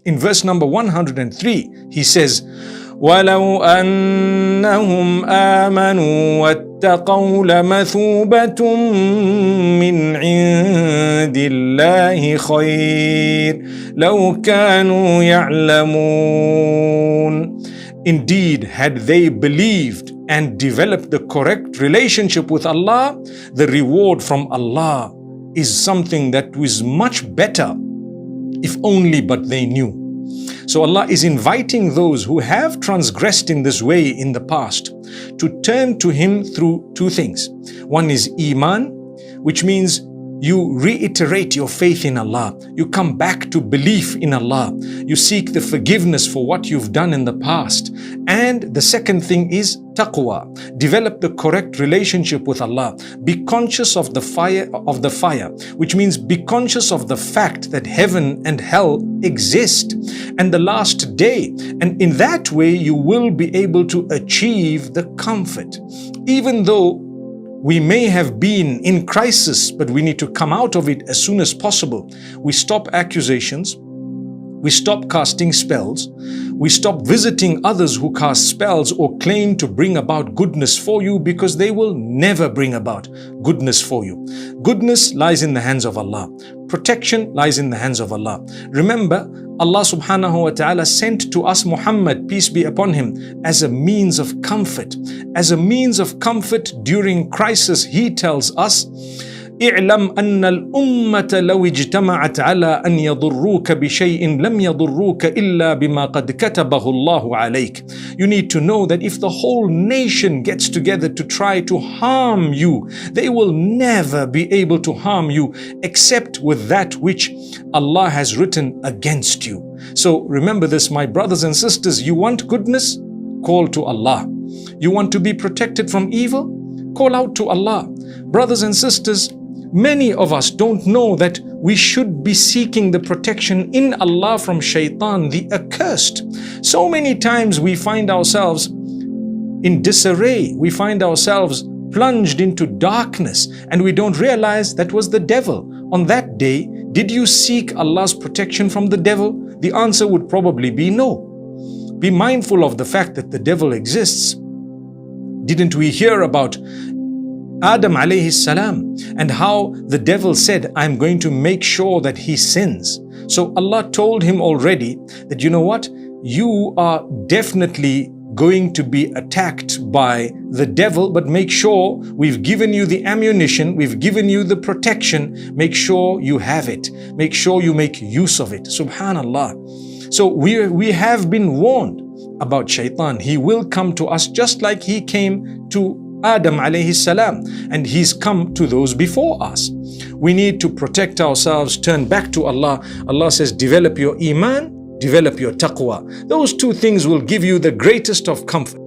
In verse number 103, he says, وَلَوْ أَنَّهُمْ آمَنُوا وَاتَّقَوْا لَمَثُوبَةٌ مِّنْ عِندِ اللَّهِ خَيْرٌ لَوْ كَانُوا يَعْلَمُونَ. Indeed, had they believed and developed the correct relationship with Allah, the reward from Allah is something that was much better, if only but they knew. So Allah is inviting those who have transgressed in this way in the past to turn to Him through two things. One is Iman, which means you reiterate your faith in Allah. You come back to belief in Allah. You seek the forgiveness for what you've done in the past. And the second thing is taqwa. Develop the correct relationship with Allah. Be conscious of the fire, which means be conscious of the fact that heaven and hell exist and the last day. And in that way, you will be able to achieve the comfort. Even though we may have been in crisis, but we need to come out of it as soon as possible. We stop accusations. We stop casting spells. We stop visiting others who cast spells or claim to bring about goodness for you, because they will never bring about goodness for you. Goodness lies in the hands of Allah. Protection lies in the hands of Allah. Remember, Allah subhanahu wa ta'ala sent to us Muhammad, peace be upon him, as a means of comfort. As a means of comfort during crisis, he tells us, اعلم أن الأمة لو اجتمعت على أن يضروك بشيء لم يضروك إلا بما قد كتبه الله عليك. You need to know that if the whole nation gets together to try to harm you, they will never be able to harm you except with that which Allah has written against you. So remember this, my brothers and sisters. You want goodness? Call to Allah. You want to be protected from evil? Call out to Allah. Brothers and sisters, many of us don't know that we should be seeking the protection in Allah from shaitan, the accursed. So many times we find ourselves in disarray. We find ourselves plunged into darkness and we don't realize that was the devil. On that day, did you seek Allah's protection from the devil? The answer would probably be no. Be mindful of the fact that the devil exists. Didn't we hear about Adam alayhi salam and how the devil said, I'm going to make sure that he sins. So Allah told him already that, you know what, you are definitely going to be attacked by the devil, but make sure we've given you the ammunition, we've given you the protection, make sure you have it, make sure you make use of it. Subhanallah. So we have been warned about shaitan. He will come to us just like he came to Adam alayhi salam, and he's come to those before us. We need to protect ourselves, turn back to Allah. Allah says, develop your iman, develop your taqwa. Those two things will give you the greatest of comfort.